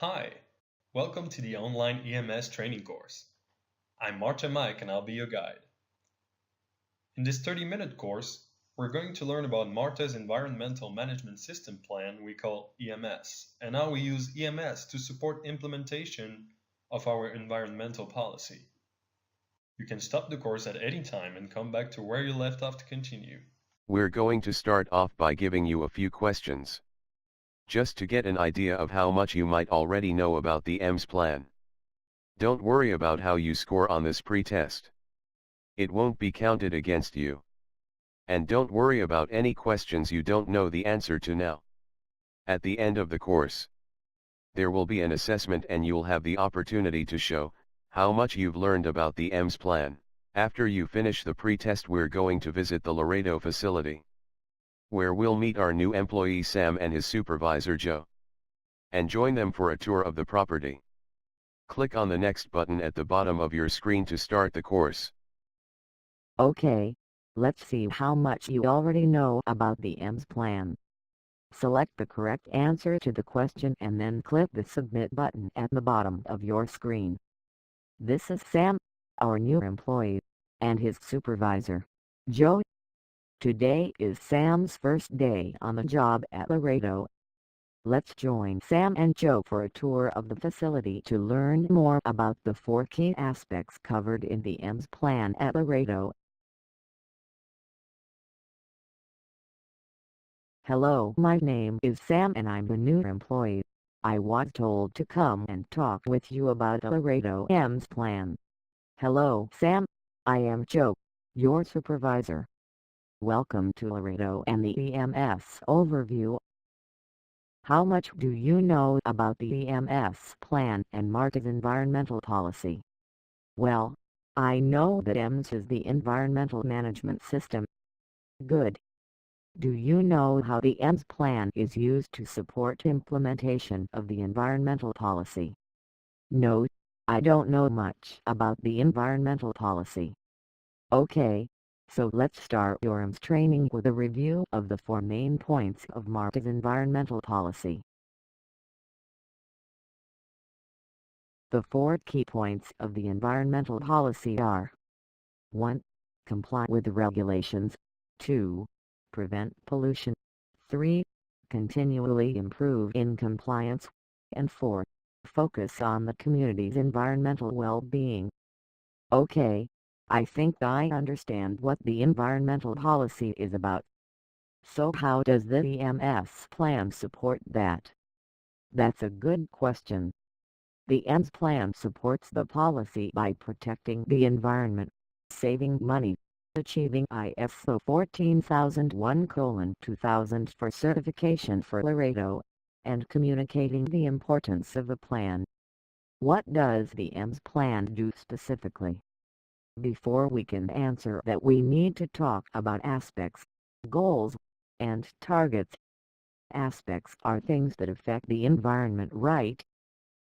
Hi, welcome to the online EMS training course. I'm Marta and I'll be your guide. In this 30-minute course, we're going to learn about Marta's Environmental Management System Plan we call EMS, and how we use EMS to support implementation of our environmental policy. You can stop the course at any time and come back to where you left off to continue. We're going to start off by giving you a few questions, just to get an idea of how much you might already know about the EMS plan. Don't worry about how you score on this pre-test. It won't be counted against you. And don't worry about any questions you don't know the answer to now. At the end of the course, there will be an assessment and you'll have the opportunity to show how much you've learned about the EMS plan. After you finish the pre-test, we're going to visit the Laredo facility, where we'll meet our new employee Sam and his supervisor Joe, and join them for a tour of the property. Click on the next button at the bottom of your screen to start the course. Okay, let's see how much you already know about the EMS plan. Select the correct answer to the question and then click the Submit button at the bottom of your screen. This is Sam, our new employee, and his supervisor, Joe. Today is Sam's first day on the job at Laredo. Let's join Sam and Joe for a tour of the facility to learn more about the 4 key aspects covered in the EMS plan at Laredo. Hello, my name is Sam and I'm the new employee. I was told to come and talk with you about the Laredo EMS plan. Hello, Sam. I am Joe, your supervisor. Welcome to Laredo and the EMS overview. How much do you know about the EMS plan and MARTA's environmental policy? Well, I know that EMS is the environmental management system. Good. Do you know how the EMS plan is used to support implementation of the environmental policy? No, I don't know much about the environmental policy. Okay, so let's start your EMS training with a review of the 4 main points of MARTA's environmental policy. The 4 key points of the environmental policy are: 1. Comply with the regulations. 2. Prevent pollution. 3. Continually improve in compliance. And 4. Focus on the community's environmental well-being. Okay, I think I understand what the environmental policy is about. So how does the EMS plan support that? That's a good question. The EMS plan supports the policy by protecting the environment, saving money, achieving ISO 14001:2000 for certification for Laredo, and communicating the importance of the plan. What does the EMS plan do specifically? Before we can answer that, we need to talk about aspects, goals, and targets. Aspects are things that affect the environment, right?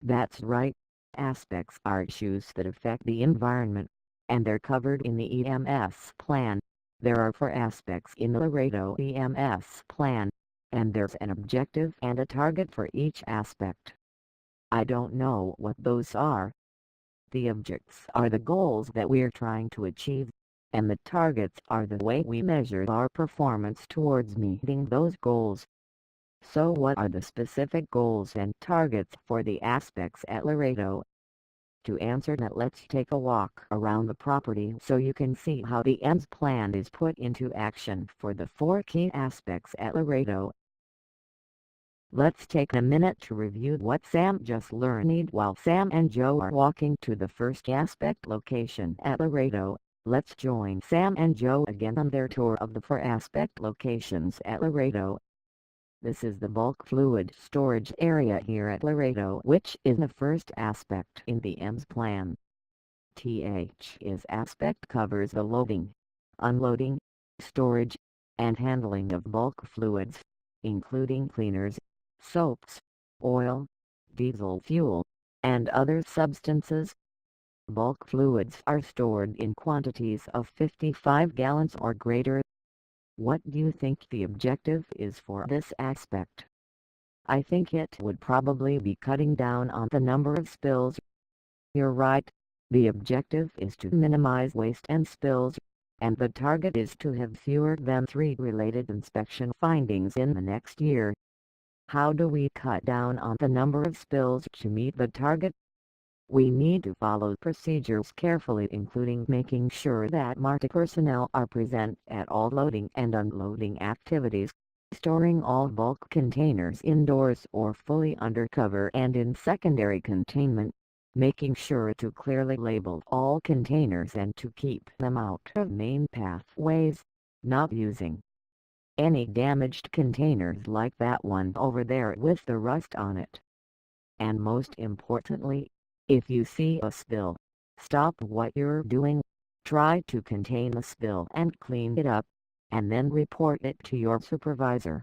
That's right, aspects are issues that affect the environment, and they're covered in the EMS plan. There are 4 aspects in the Laredo EMS plan, and there's an objective and a target for each aspect. I don't know what those are. The objectives are the goals that we're trying to achieve, and the targets are the way we measure our performance towards meeting those goals. So what are the specific goals and targets for the aspects at Laredo? To answer that, let's take a walk around the property so you can see how the EMS plan is put into action for the 4 key aspects at Laredo. Let's take a minute to review what Sam just learned while Sam and Joe are walking to the first aspect location at Laredo. Let's join Sam and Joe again on their tour of the 4 aspect locations at Laredo. This is the bulk fluid storage area here at Laredo, which is the first aspect in the EMS plan. This aspect covers the loading, unloading, storage, and handling of bulk fluids, including cleaners, soaps, oil, diesel fuel, and other substances. Bulk fluids are stored in quantities of 55 gallons or greater. What do you think the objective is for this aspect? I think it would probably be cutting down on the number of spills. You're right, the objective is to minimize waste and spills, and the target is to have fewer than 3 related inspection findings in the next year. How do we cut down on the number of spills to meet the target? We need to follow procedures carefully, including making sure that MARTA personnel are present at all loading and unloading activities, storing all bulk containers indoors or fully under cover and in secondary containment, making sure to clearly label all containers and to keep them out of main pathways, not using any damaged containers like that one over there with the rust on it. And most importantly, if you see a spill, stop what you're doing, try to contain the spill and clean it up, and then report it to your supervisor.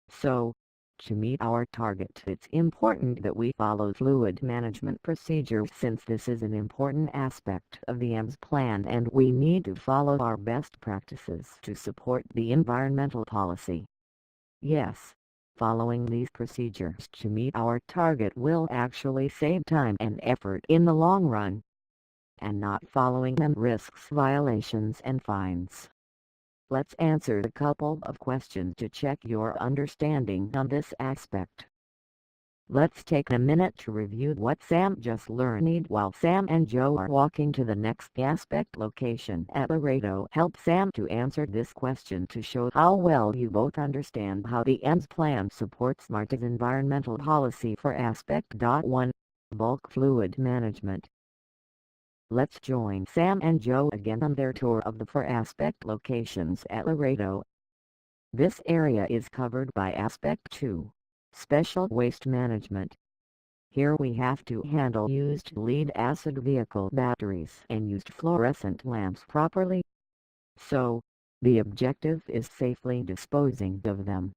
So, to meet our target, it's important that we follow fluid management procedures, since this is an important aspect of the EMS plan and we need to follow our best practices to support the environmental policy. Yes, following these procedures to meet our target will actually save time and effort in the long run, and not following them risks violations and fines. Let's answer a couple of questions to check your understanding on this aspect. Let's take a minute to review what Sam just learned while Sam and Joe are walking to the next aspect location at Laredo. Help Sam to answer this question to show how well you both understand how the EMS plan supports MARTA's environmental policy for Aspect 1, Bulk Fluid Management. Let's join Sam and Joe again on their tour of the 4 aspect locations at Laredo. This area is covered by Aspect 2. Special Waste Management. Here we have to handle used lead-acid vehicle batteries and used fluorescent lamps properly. So, the objective is safely disposing of them.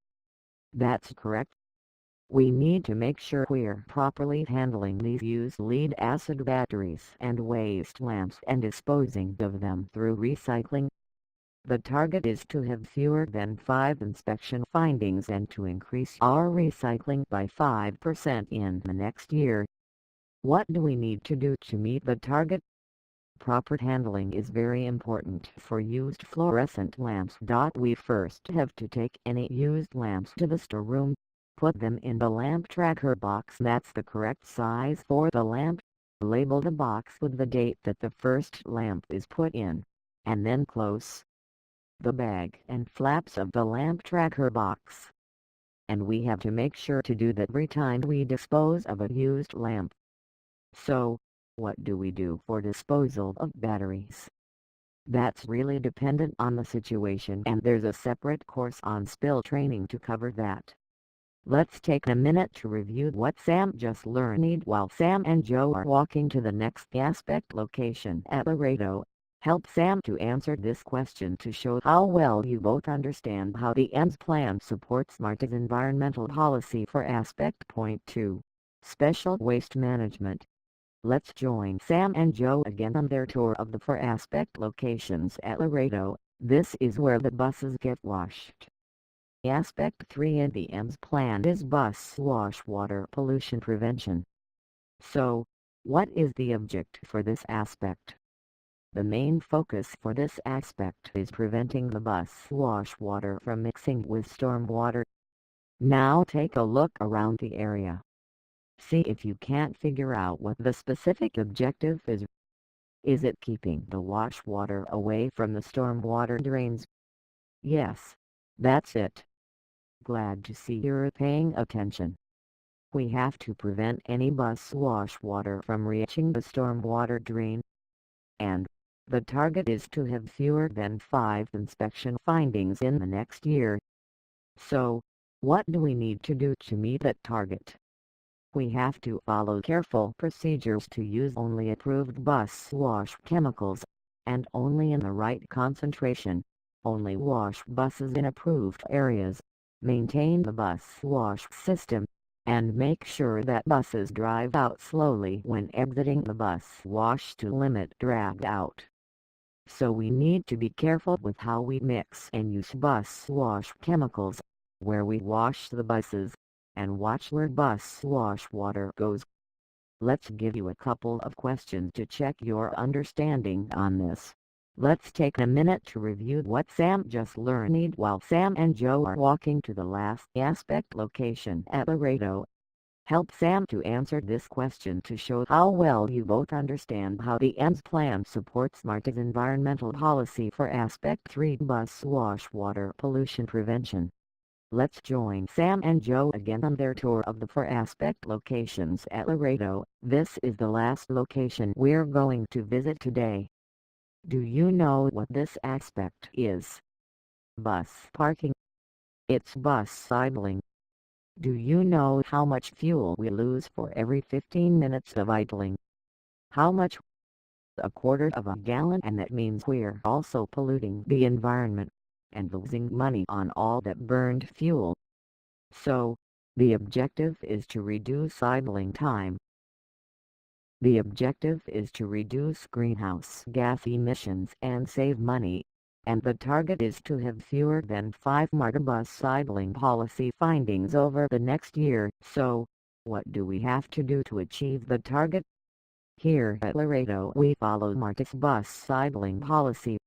That's correct. We need to make sure we're properly handling these used lead-acid batteries and waste lamps and disposing of them through recycling. The target is to have fewer than 5 inspection findings and to increase our recycling by 5% in the next year. What do we need to do to meet the target? Proper handling is very important for used fluorescent lamps. We first have to take any used lamps to the storeroom, put them in the lamp tracker box that's the correct size for the lamp, label the box with the date that the first lamp is put in, and then close the bag and flaps of the lamp tracker box. And we have to make sure to do that every time we dispose of a used lamp. So, what do we do for disposal of batteries? That's really dependent on the situation, and there's a separate course on spill training to cover that. Let's take a minute to review what Sam just learned while Sam and Joe are walking to the next aspect location at Laredo. Help Sam to answer this question to show how well you both understand how the EMS plan supports MARTA's environmental policy for Aspect 2, Special Waste Management. Let's join Sam and Joe again on their tour of the 4 aspect locations at Laredo. This is where the buses get washed. Aspect 3 in the EMS plan is bus wash water pollution prevention. So, what is the object for this aspect? The main focus for this aspect is preventing the bus wash water from mixing with storm water. Now take a look around the area. See if you can't figure out what the specific objective is. Is it keeping the wash water away from the storm water drains? Yes, that's it. Glad to see you're paying attention. We have to prevent any bus wash water from reaching the storm water drain. And the target is to have fewer than 5 inspection findings in the next year. So, what do we need to do to meet that target? We have to follow careful procedures to use only approved bus wash chemicals, and only in the right concentration. Only wash buses in approved areas. Maintain the bus wash system, and make sure that buses drive out slowly when exiting the bus wash to limit drag out. So we need to be careful with how we mix and use bus wash chemicals, where we wash the buses. and watch where bus wash water goes. Let's give you a couple of questions to check your understanding on this. Let's take a minute to review what Sam just learned while Sam and Joe are walking to the last aspect location at Laredo. Help Sam to answer this question to show how well you both understand how the EMS plan supports MARTA's environmental policy for Aspect 3 bus wash water pollution prevention. Let's join Sam and Joe again on their tour of the 4 aspect locations at Laredo. This is the last location we're going to visit today. Do you know what this aspect is? Bus parking. It's bus idling. Do you know how much fuel we lose for every 15 minutes of idling? How much? A quarter of a gallon, and that means we're also polluting the environment and losing money on all that burned fuel. So, the objective is to reduce idling time. The objective is to reduce greenhouse gas emissions and save money. And the target is to have fewer than 5 MARTA bus idling policy findings over the next year. So, what do we have to do to achieve the target? Here at Laredo we follow MARTA's bus idling policy.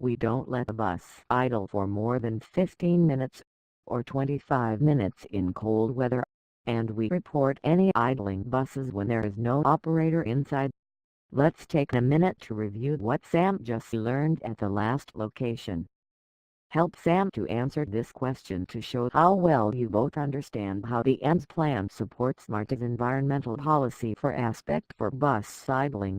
We don't let a bus idle for more than 15 minutes, or 25 minutes in cold weather, and we report any idling buses when there is no operator inside. Let's take a minute to review what Sam just learned at the last location. Help Sam to answer this question to show how well you both understand how the EMS plan supports MARTA's environmental policy for Aspect 4 bus idling.